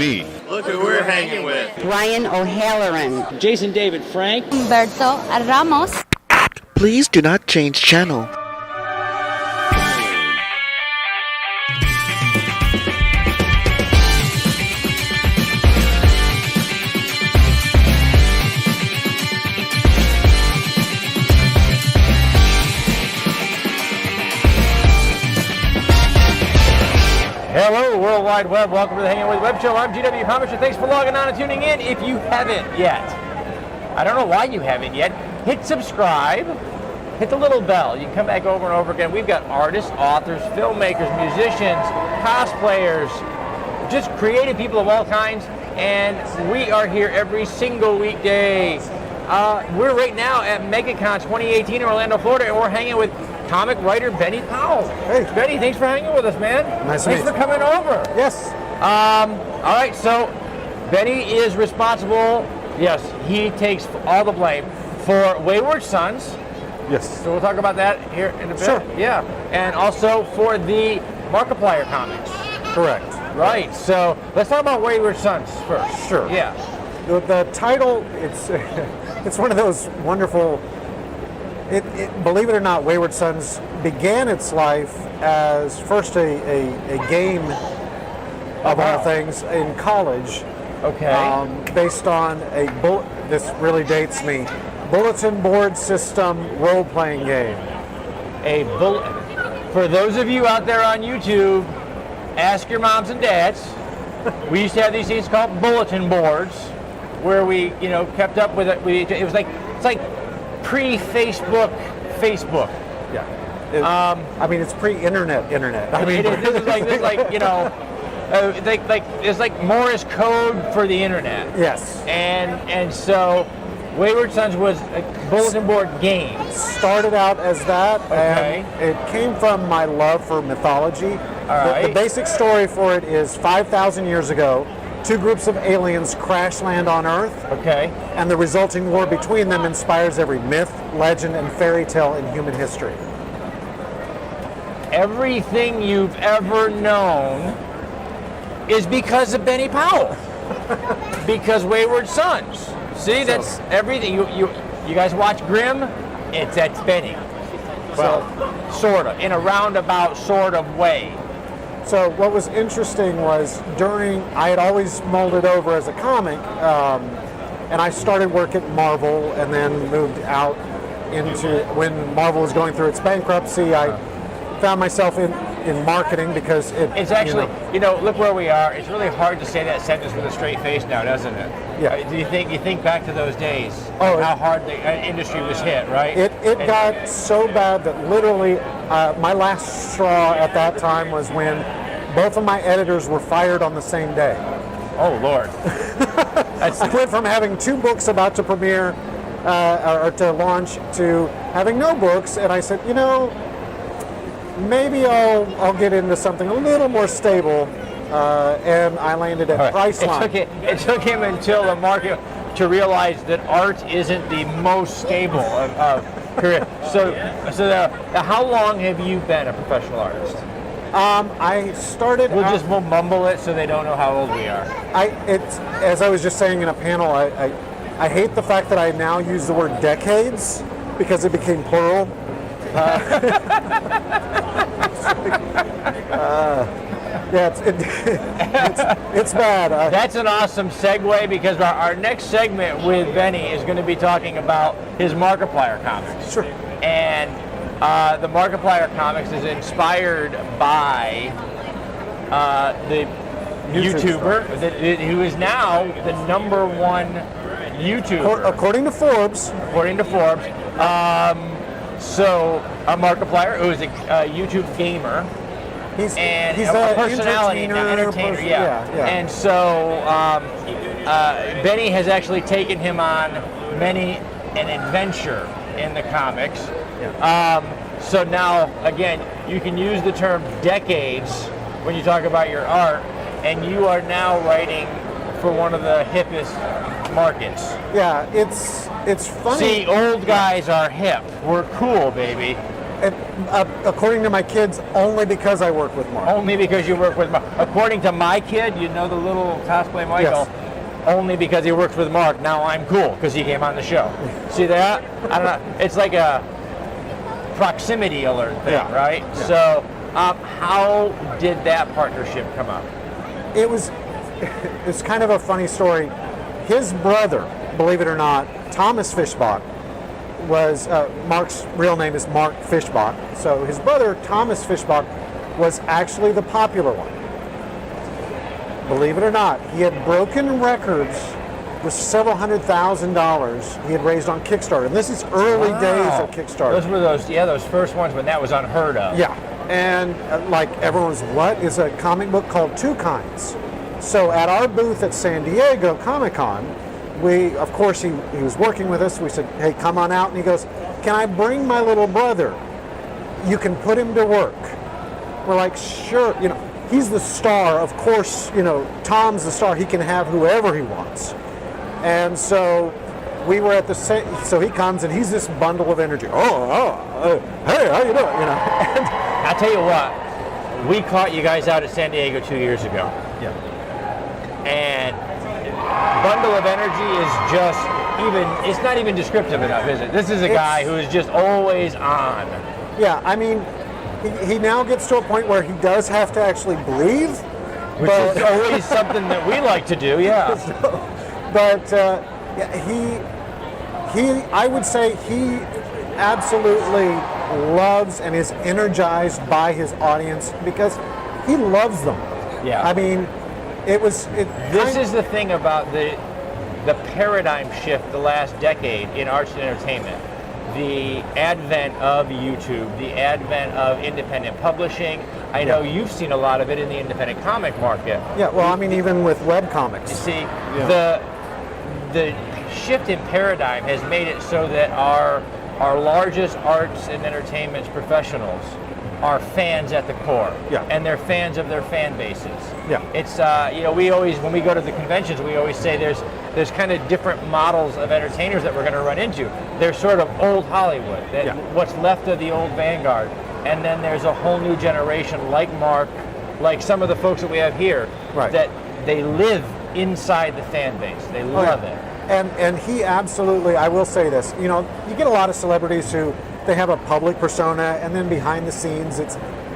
me. Look who we're hanging with. Ryan O'Halloran. Jason David Frank. Humberto Ramos. Please do not change channel. Hello, World Wide Web. Welcome to the Hanging With Web Show. I'm GW Pomichter. Thanks for logging on and tuning in. If you haven't yet, I don't know why you haven't yet, hit subscribe, hit the little bell. You can come back over and over again. We've got artists, authors, filmmakers, musicians, cosplayers, just creative people of all kinds, and we are here every single weekday. We're right now at MegaCon 2018 in Orlando, Florida, and we're hanging with comic writer Benny Powell. Hey. Benny, thanks for hanging with us, man. Nice to Thanks meet for you. coming over. Yes. All right, so Benny is responsible, yes, he takes all the blame for Wayward Sons. Yes. So we'll talk about that here in a bit. Sure. Yeah. And also for the Markiplier comics. Correct. Right. So let's talk about Wayward Sons first. Sure. Yeah. The title, it's one of those wonderful. Believe it or not, Wayward Sons began its life as first a game of all things in college. Okay. Based on this really dates me, bulletin board system role-playing game. For those of you out there on YouTube, ask your moms and dads. We used to have these things called bulletin boards, where we, kept up with it. It's like pre-Facebook. Yeah. It's pre-internet. It's like Morse code for the internet. Yes. And so Wayward Sons was a bulletin board game. Started out as that, Okay. and it came from my love for mythology. All The right. basic story for it is 5,000 years ago, two groups of aliens crash land on Earth, Okay. and the resulting war between them inspires every myth, legend, and fairy tale in human history. Everything you've ever known is because of Benny Powell. Because Wayward Sons. See, that's everything. You guys watch Grimm? That's Benny. Well, sort of, in a roundabout sort of way. So what was interesting was I had always molded over as a comic, and I started work at Marvel and then moved out into, when Marvel was going through its bankruptcy, I found myself in marketing because it's actually, look where we are. It's really hard to say that sentence with a straight face now, doesn't it? Yeah. Do you think back to those days? Oh, how hard the industry was hit, right? It got so bad that literally my last straw at that time was when both of my editors were fired on the same day. Oh, Lord. I went from having 2 books about to premiere or to launch to having no books, and I said, maybe I'll get into something a little more stable, and I landed at Priceline. It took him until the market to realize that art isn't the most stable of career. So how long have you been a professional artist? I started. We'll mumble it so they don't know how old we are. As I was just saying in a panel, I hate the fact that I now use the word decades because it became plural. It's bad. That's an awesome segue because our next segment with Benny is going to be talking about his Markiplier comics. Sure. And the Markiplier comics is inspired by the YouTuber who is now the #1 YouTuber. According to Forbes. So a Markiplier, who is a YouTube gamer. He's a personality, entertainer, yeah. And so Benny has actually taken him on many an adventure in the comics. Yeah. So now, again, you can use the term decades when you talk about your art, and you are now writing for one of the hippest markets. Yeah, it's funny. See, old guys are hip. We're cool, baby. According to my kids, only because I work with Mark. Only because you work with Mark. According to my kid, you know, the little cosplay Michael, only because he works with Mark. Now I'm cool because he came on the show. See that? I don't know. It's like a proximity alert thing, right? Yeah. So how did that partnership come up? It's kind of a funny story. His brother, believe it or not, Thomas Fischbach, was Mark's real name is Mark Fischbach. So his brother Thomas Fischbach was actually the popular one. Believe it or not, he had broken records with several $100,000 he had raised on Kickstarter. And this is early days of Kickstarter. Those were those first ones when that was unheard of. Yeah, and like everyone's, what is a comic book called Two Kinds? So at our booth at San Diego Comic-Con, of course, he was working with us. We said, hey, come on out. And he goes, can I bring my little brother? You can put him to work. We're like, sure. You know, he's the star. Of course, you know, Tom's the star. He can have whoever he wants. And so we were at the same, so he comes and he's this bundle of energy. Hey, how you doing? You know. And I'll tell you what, we caught you guys out at San Diego 2 years ago. yeah. And bundle of energy is just it's not even descriptive enough, is it? This is a guy who is just always on. Yeah, I mean, he now gets to a point where he does have to actually breathe. Which is always something that we like to do, yeah. But I would say he absolutely loves and is energized by his audience because he loves them. Yeah. I mean, This is the thing about the paradigm shift the last decade in arts and entertainment. The advent of YouTube, the advent of independent publishing. I know you've seen a lot of it in the independent comic market. Yeah, well, I mean, even with webcomics. You see, the shift in paradigm has made it so that our largest arts and entertainment professionals are fans at the core, and they're fans of their fan bases. Yeah, it's we always, when we go to the conventions, we always say there's kind of different models of entertainers that we're going to run into. They're sort of old Hollywood, what's left of the old vanguard, and then there's a whole new generation like Mark, like some of the folks that we have here, that they live inside the fan base. They love it. And he absolutely, I will say this, you know, you get a lot of celebrities who they have a public persona, and then behind the scenes,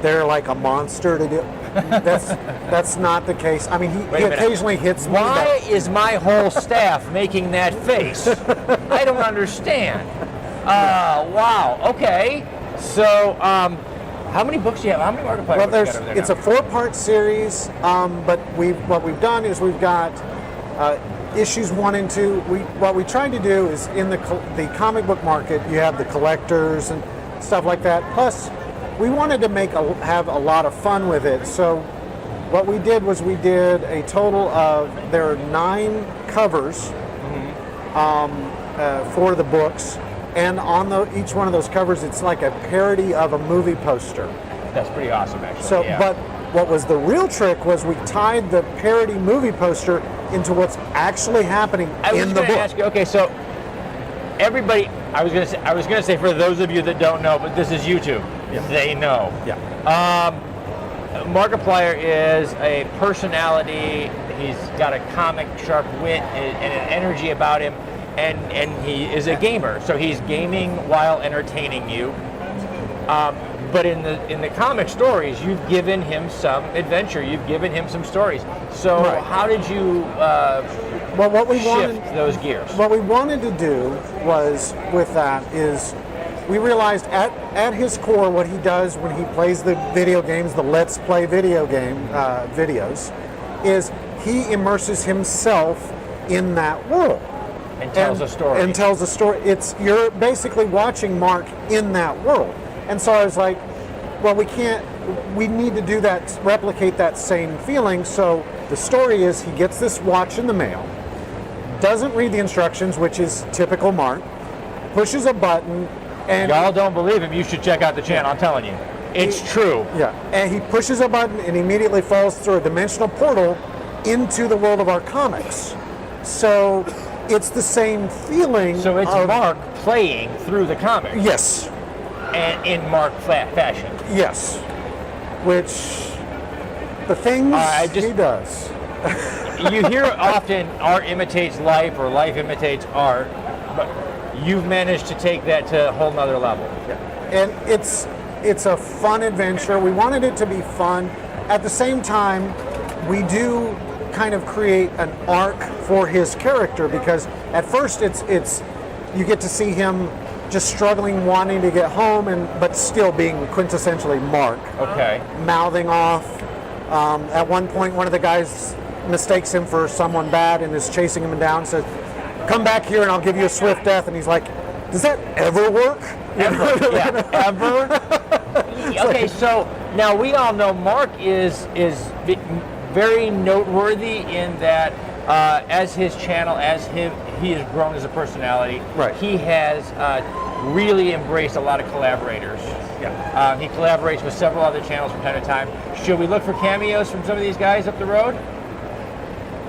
they're like a monster to do. That's not the case. I mean, he occasionally hits me. Why is my whole staff making that face? I don't understand. Wow. Okay. So, how many books do you have? How many Markiplier books do you have over there it's a 4-part series, but what we've done is we've got issues 1 and 2. What we tried to do is in the comic book market, you have the collectors and stuff like that. Plus, we wanted to have a lot of fun with it. So, what we did was we did a total of there are 9 covers for the books, and on each one of those covers, it's like a parody of a movie poster. That's pretty awesome, actually. So, but what was the real trick was we tied the parody movie poster into what's actually happening in the book. Ask you, okay, so everybody, I was gonna say for those of you that don't know, but this is YouTube. Yeah. They know. Yeah. Markiplier is a personality. He's got a comic sharp wit and an energy about him, and he is a gamer. So he's gaming while entertaining you. But in the comic stories, you've given him some adventure. You've given him some stories. So how did you shift those gears? What we wanted to do was with that is we realized at his core what he does when he plays the video games, the Let's Play video game videos, is he immerses himself in that world. And tells a story. And tells a story. You're basically watching Mark in that world. And so I was like, well, we need to do that, replicate that same feeling. So the story is he gets this watch in the mail, doesn't read the instructions, which is typical Mark, pushes a button, and y'all don't believe him, you should check out the channel, I'm telling you. It's true. Yeah, and he pushes a button and immediately falls through a dimensional portal into the world of our comics. So it's the same feeling. So it's Mark playing through the comics. Yes. and in Mark fashion. Yes. Which the things he does. You hear often art imitates life or life imitates art, but you've managed to take that to a whole nother level. Yeah. And it's a fun adventure. We wanted it to be fun. At the same time, we do kind of create an arc for his character, because at first it's you get to see him just struggling, wanting to get home, but still being quintessentially Mark. Okay. Mouthing off. At one point, one of the guys mistakes him for someone bad and is chasing him down. Says, "Come back here and I'll give you a swift death." And he's like, "Does that ever work?" Ever? Yeah, ever? Okay, so now we all know Mark is very noteworthy in that as his channel, he has grown as a personality. Right. He has really embraced a lot of collaborators. Yeah. He collaborates with several other channels from time to time. Should we look for cameos from some of these guys up the road?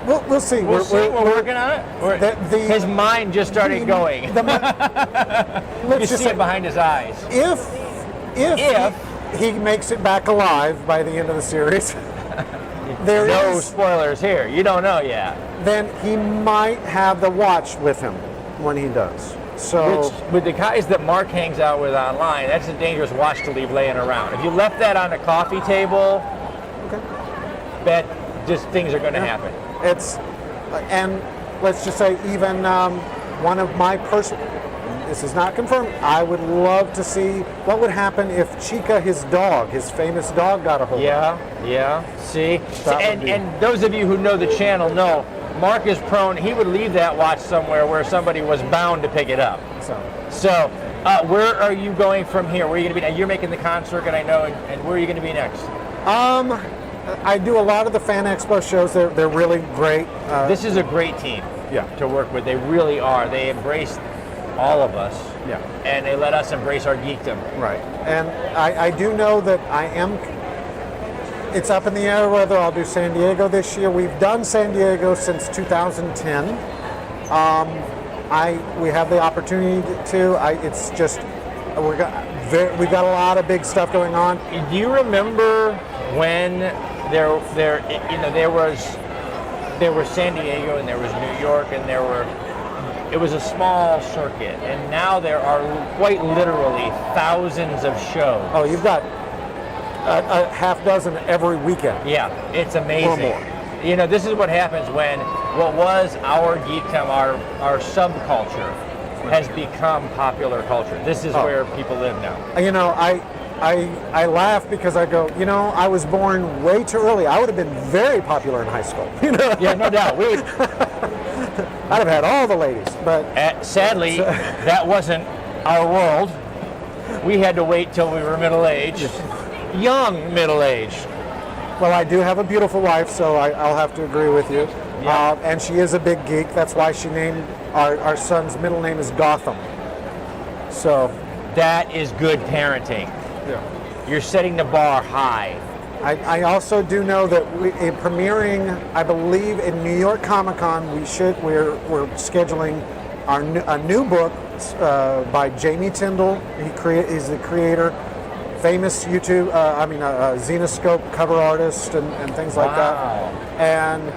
We'll see. We're working on it. His mind just started going. You Let's just see it behind his eyes. If he makes it back alive by the end of the series, no spoilers here. You don't know yet. Then he might have the watch with him when he does. So with the guys that Mark hangs out with online, that's a dangerous watch to leave laying around. If you left that on a coffee table, bet just things are going to happen. And let's just say even one of my this is not confirmed, I would love to see what would happen if Chica, his dog, his famous dog, got a hold of it. Yeah. See? And those of you who know the channel know, Mark is prone, he would leave that watch somewhere where somebody was bound to pick it up. So where are you going from here? Where are you going to be? You're making the con circuit, I know, and where are you going to be next? I do a lot of the Fan Expo shows. They're really great. This is a great team to work with. They really are. They embrace all of us. Yeah. And they let us embrace our geekdom. Right. And I do know that it's up in the air whether I'll do San Diego this year. We've done San Diego since 2010. We have the opportunity to. It's just we've got a lot of big stuff going on. Do you remember when there was San Diego and there was New York and it was a small circuit, and now there are quite literally thousands of shows. Oh, you've got a half dozen every weekend. Yeah, it's amazing. Or more. You know, this is what happens when what was our geekdom, our subculture, has become popular culture. This is where people live now. You know, I laugh because I go, I was born way too early. I would have been very popular in high school. Yeah, no doubt. We would. I'd have had all the ladies, but sadly, that wasn't our world. We had to wait till we were middle-aged, young middle-aged. Well, I do have a beautiful wife, so I'll have to agree with you. Yeah. And she is a big geek. That's why she named our son's middle name is Gotham. So that is good parenting. Yeah. You're setting the bar high. I also do know that premiering, I believe, in New York Comic Con, we're scheduling a new book by Jamie Tyndall. He's the creator, famous YouTube, Xenoscope cover artist and things like that. And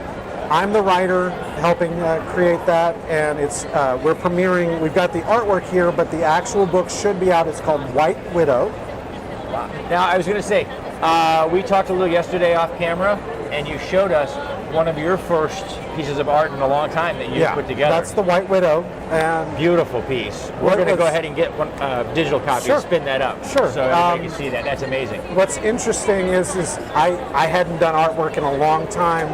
I'm the writer helping create that, and we're premiering. We've got the artwork here, but the actual book should be out. It's called White Widow. Wow. Now, I was going to say, we talked a little yesterday off camera, and you showed us one of your first pieces of art in a long time that you put together. That's the White Widow. And beautiful piece. We're going to go ahead and get one digital copy and spin that up. Sure. So everybody can see that. That's amazing. What's interesting is I hadn't done artwork in a long time,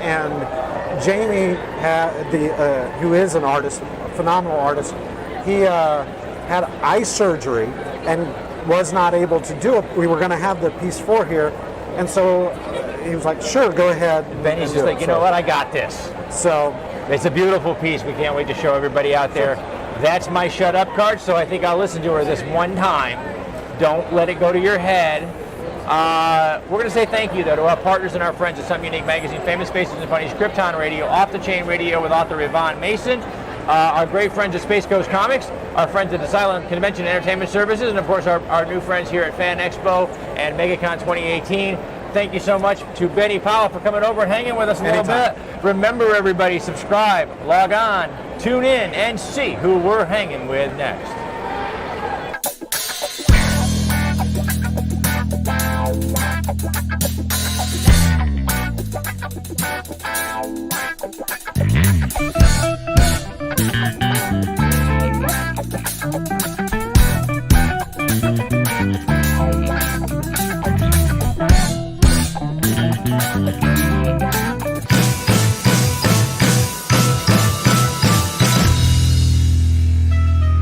and Jamie, who is an artist, a phenomenal artist, he had eye surgery and was not able to do it. We were going to have the piece for here, and so he was like, "Sure, go ahead." Then he's just like, "You know what? I got this." So it's a beautiful piece. We can't wait to show everybody out there. That's my shut up card, so I think I'll listen to her this one time. Don't let it go to your head. We're going to say thank you, though, to our partners and our friends at Some Unique Magazine, Famous Faces and Funnies, Krypton Radio, Off the Chain Radio with author Yvonne Mason, our great friends at Space Coast Comics, our friends at Asylum Convention and Entertainment Services, and of course our new friends here at Fan Expo and MegaCon 2018. Thank you so much to Benny Powell for coming over and hanging with us a little bit. Remember, everybody, subscribe, log on, tune in, and see who we're hanging with next.